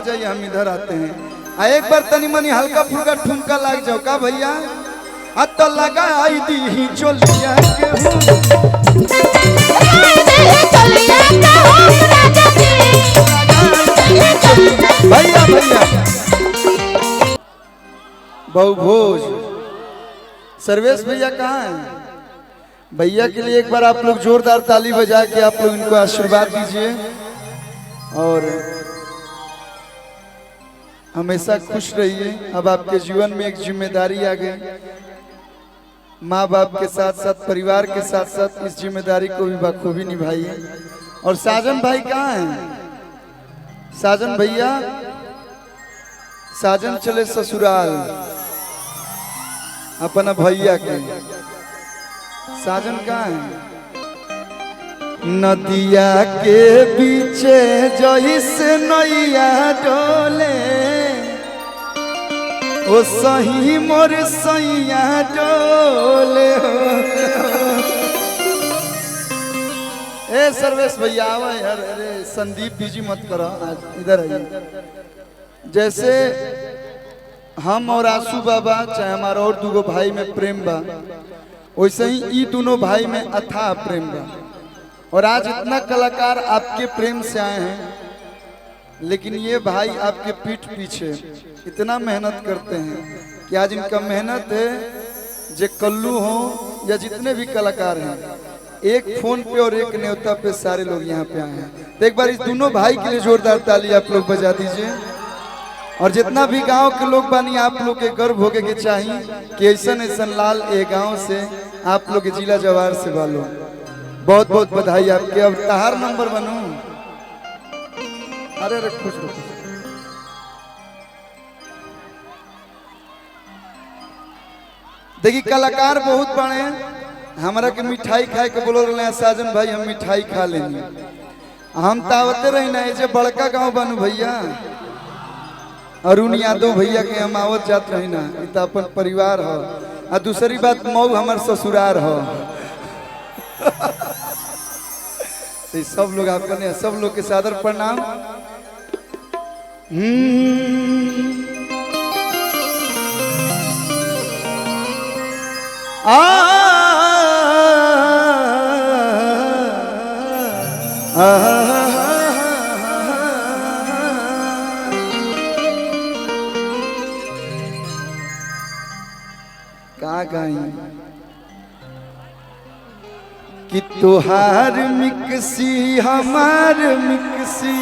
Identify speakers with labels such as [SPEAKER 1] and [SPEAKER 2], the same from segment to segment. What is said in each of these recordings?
[SPEAKER 1] जाइए, हम इधर आते हैं। एक बार तनी मनी हल्का फुल्का ठुमका लग जाओ का भैया। तो लगा आई दी ही चोलिया के भैया भैया बहुभोज सर्वेश भैया कहाँ हैं? भैया के लिए एक बार आप लोग जोरदार ताली बजा के आप लोग इनको आशीर्वाद दीजिए और हमेशा खुश रहिए। अब आपके जीवन में एक जिम्मेदारी आ गई, माँ बाप के साथ साथ परिवार के साथ साथ इस जिम्मेदारी को भी बखूबी निभाइए। और साजन भाई कहाँ हैं? साजन भैया, साजन चले ससुराल अपना भैया के। साजन कहाँ है? नदिया के बीचे जइसे नैया डोले, ओ सही मोर सैया डोले। ए सर्वेश भैया आवा यार। अरे संदीप बीजी मत करो, आज इधर आइए। जैसे हम और आंसू बाबा चाहे हमारा और दूगो भाई में प्रेम बा, वैसे ही ये दोनों भाई में अथाह प्रेम बा। और आज इतना कलाकार आपके प्रेम से आए हैं, लेकिन ये भाई आपके पीठ पीछे इतना मेहनत करते हैं कि आज इनका मेहनत है जे कल्लू हो या जितने भी कलाकार हैं, एक फोन पे और एक न्योता पे सारे लोग यहाँ पे आए हैं। तो एक बार इस दोनों भाई के लिए जोरदार ताली आप लोग बजा दीजिए। और जितना भी गांव के लोग बानी, आप लोग के गर्व होके के चाहिए कि ऐसा ऐसा लाल ए गांव से आप लोग के जिला जवार से वालों बहुत बहुत बधाई आपके। अब तहार नंबर बनू। अरे अरे खुश रहो। देखिए कलाकार बहुत बड़े हैं, हमारा के मिठाई खाए के बोलो रहे साजन भाई, हम मिठाई खा लेंगे। हम तावते रही ना ऐसे बड़का गांव बनू भैया। अरुण यादव भैया के हम आवत जात रही ना, तो अपन परिवार हो। और दूसरी बात मऊ हमार ससुरार हो। तो सब लोग अपने सब लोग के सादर प्रणाम। का गाई कि तुहार मिक्सी हमार मिक्सी,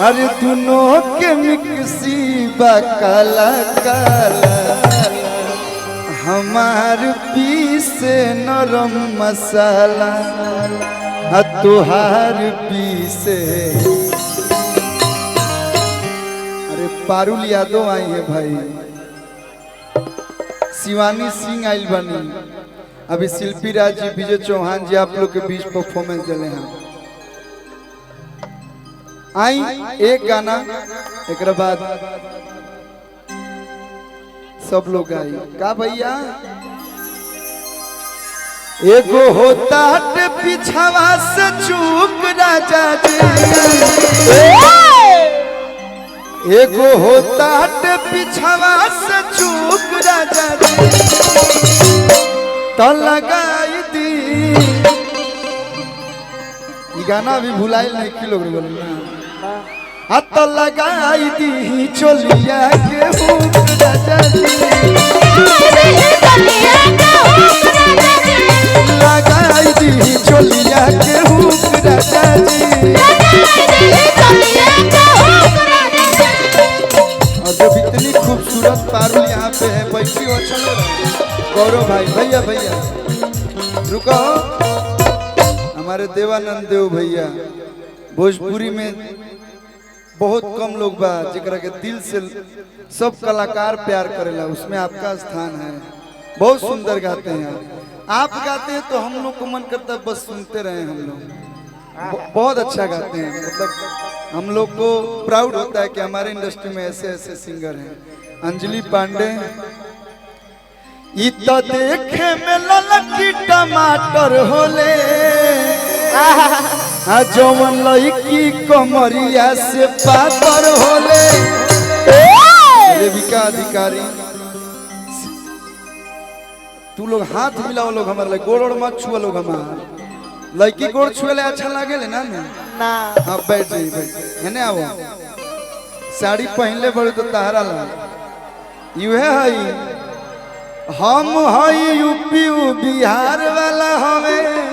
[SPEAKER 1] अरे दोनों के मिक्सी बा काला काला। हमार पीसे नरम मसाला, तुहार पीसे। अरे पारुल यादव आई है भाई, शिवानी सिंह आइल बनी, अभी शिल्पी राज जी, विजय चौहान जी आप लोग के बीच परफॉर्मेंस दिले हैं। आई एक गाना, एक बाद सब लोग आई का भैया। एगो होता पिछावा से चूक राजा जी, एगो होता पिछावा से चूक राजा जी, तो लगाई दी। ये गाना भी भुलाइल नहीं कि लोग बोलना। तो लगाई दी चोलिया के हुक राजा जी, लगाई दी चोलिया के हुक राजा जी। और जब इतनी खूबसूरत पारुल यहाँ पे है, बैठी हो चलो गौरव भाई। भैया भैया रुको, हमारे देवानंद देव भैया भोजपुरी में बहुत कम लोग बा जिकरा के दिल से सब कलाकार प्यार करेला, उसमें आपका स्थान है। बहुत सुंदर गाते हैं आप गाते हैं तो हम लोग को मन करता है बस सुनते रहे। हम लोग बहुत अच्छा गाते हैं, मतलब हम लोग को प्राउड होता है कि हमारे इंडस्ट्री में ऐसे ऐसे सिंगर हैं। अंजलि पांडे इतना देखे में ललकी टमाटर होले, जवन लड़की कमरिया से पातर होले देविका अधिकारी तू लोग हाथ मिलाओ लोग हमारे लिए गोड़ मत छुआ लोग हमार लड़की गोड़ छुएले अच्छा लागे ले ना
[SPEAKER 2] ना
[SPEAKER 1] हाँ बैठ जाइए बैठ है ना आओ साड़ी पहनले बड़े तो तारा ला यूहे हई हम हई यूपी बिहार वाला हमें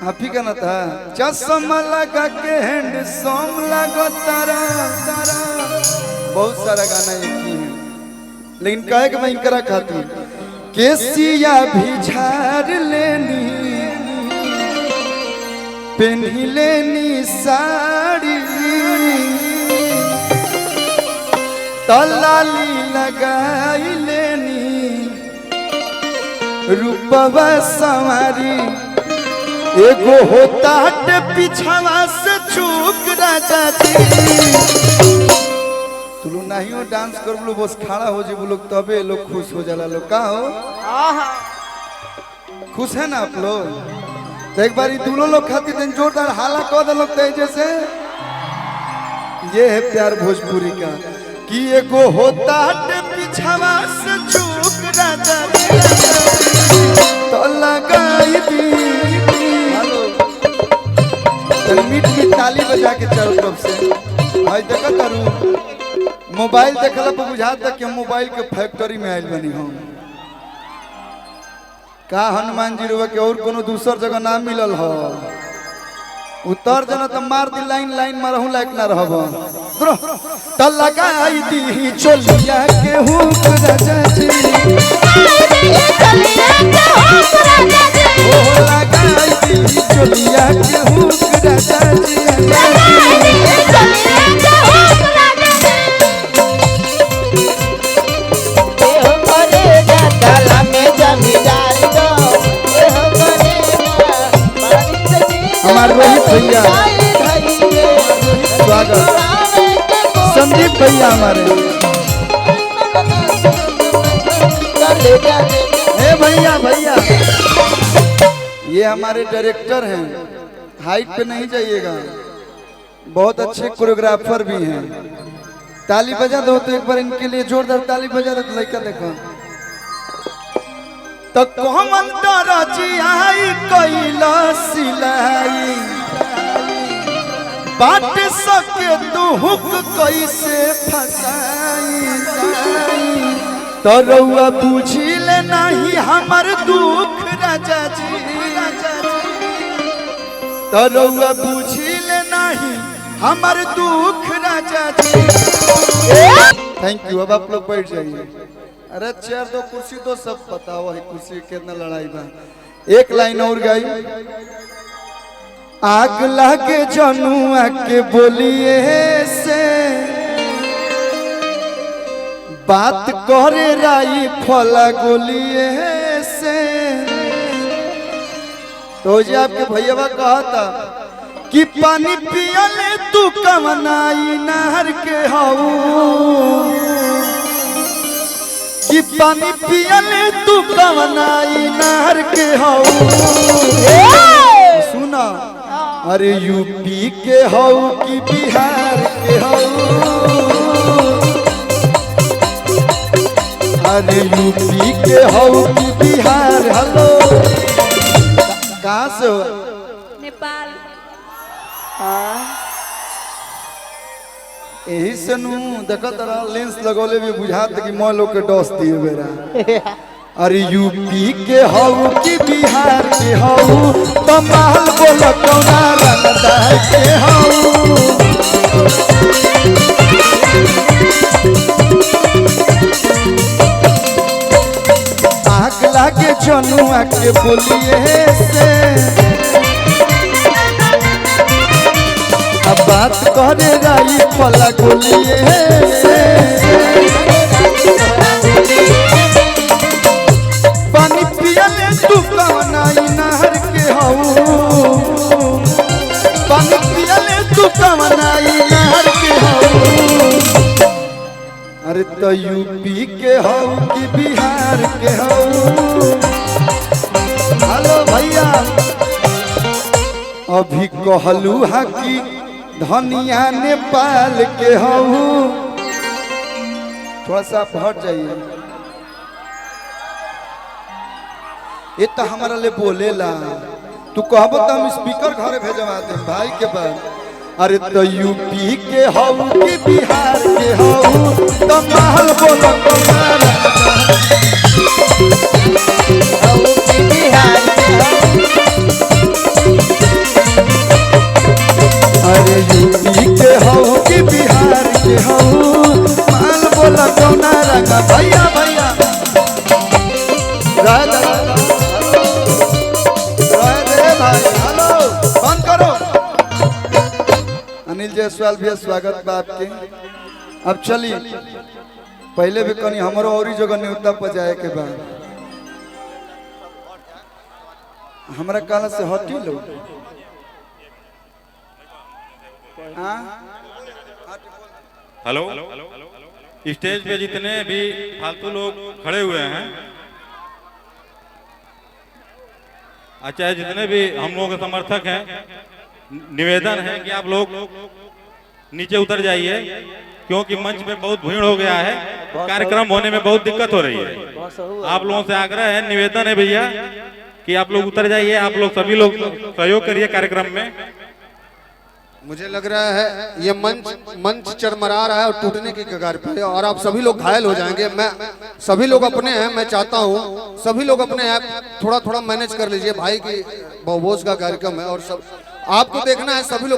[SPEAKER 1] हाफी का ना था चश्मा लगा के हैंडसम लगो तारा तारा बहुत सारा गाना एक ही है लेकिन कहे कि मैं इनकरा खाती केसिया भी झाड़ लेनी पहनी लेनी साड़ी तलाली लगाई लेनी रूपवा सवारी एगो होता हट पिछावा से चूक राजा जी तू लोग नहीं हो डांस कर बोलो बस खड़ा हो जी लोग तबे लोग खुश हो जाला लोग का हो खुश है ना आप लोग तो एक बार दूल्हों लोग खातिर दिन जोरदार हाला कह दे लोग तेजे से ये है प्यार भोजपुरी का कि एगो होता हट पिछावा से चूक राजा तो लगाई दी मीट की ताली बजा के चारों तरफ से भाई देखा करूँ मोबाइल देखला पर बुझाता कि मोबाइल के फैक्ट्री में आयल बनी हम का हनुमान जी रुआ के और कोनो दूसर जगह ना मिलल हो उतर जना तो मार दी लाइन लाइन में रहूं लायक ना रहब त लगाई दी चोलिया के हुक राजा जी ओ लगाई दी चोलिया के हुक राजा जी हमारे रोहित भैया स्वागत संदीप भैया हमारे हे भैया भैया ये हमारे डायरेक्टर हैं हाइट पे नहीं जाइएगा बहुत अच्छे कोरियोग्राफर भी हैं ताली बजा दो तो एक बार इनके लिए जोरदार ताली बजा दो तो लड़का देखो तो कहमन दरजी आई कैला सिलाई बाट सके तू हुक कैसे फसाई तो रउआ बुझी ले नहीं हमर दुख राजा जी तो रउआ बुझी ले नहीं हमर दुख राजा जी थैंक यू अब आप लोग बैठ जाइए अरे चेयर दो कुर्सी दो सब पता हुआ है कुर्सी कितना लड़ाई बा एक लाइन और गाई आग लागे जनुआ के बोलिए से बात करे राई फला गोलिए से तो जी आपके भैया कहा था कि पानी पियले तू कमनाई नहर के हाऊ कि पानी पियले तू कवनाई नहर के हाऊ सुना अरे यूपी के हाऊ कि बिहार के हाऊ अरे यूपी के हाऊ कि बिहार हेलो कहाँ से हो
[SPEAKER 2] नेपाल
[SPEAKER 1] यही से नू देखा तारा लेंस लगौले भी बुझात कि मैं लोग के डस दिए बेरा अरे यूपी के हाउ कि बिहार के हाउ तो महल बोल कौना रंगदार के हाउ आग लागे जनुआ के बोलिए से अब बात करे राई फला गोलिए पानी पियले तू कवनाई नहर के हाऊ पानी पियले तू कवनाई नहर के हाऊ अरे तो यूपी के हाऊ कि बिहार के हाऊ हेलो भैया अभी कहलू हा कि धनिया नेपाल के हऊ। थोड़ा सा आप हट जाइए, ये तो हमारा ले बोलेला। तू कहबो तो हम स्पीकर घरे भेजवा दे भाई के पास। अरे तो यूपी के हऊ कि बिहार के हऊ, तो महल बोलो तुम्हारा
[SPEAKER 2] हऊ कि बिहार के हऊ।
[SPEAKER 1] अरे यूपी के हऊ कि बिहार के हऊ, महल बोलो तुम्हारा का भैया भैया। भाई हेलो बंद करो। अनिल जायसवाल भैया स्वागत बा आपके। अब चलिए, पहले भी कहीं हमारो और जगह न्योता पजाए के बाद हमारा काला से हटी लो।
[SPEAKER 3] हेलो, स्टेज पे जितने भी फालतू लोग खड़े हुए हैं, अच्छा जितने भी हम लोगों के समर्थक हैं, निवेदन है कि आप लोग नीचे उतर जाइए, क्योंकि मंच में बहुत भीड़ हो गया है, कार्यक्रम होने में बहुत दिक्कत हो रही है। आप लोगों से आग्रह है, निवेदन है भैया कि आप लोग उतर जाइए। आप लोग सभी लोग सहयोग करिए कार्यक्रम में।
[SPEAKER 4] मुझे लग रहा है ये मंच चरमरा रहा है और टूटने की कगार पे है और आप सभी लोग घायल हो जाएंगे। मैं सभी लोग अपने हैं, मैं चाहता हूँ सभी लोग अपने आप थोड़ा थोड़ा मैनेज कर लीजिए। भाई की बहुभोज का कार्यक्रम है और सब आपको देखना है, सभी लोग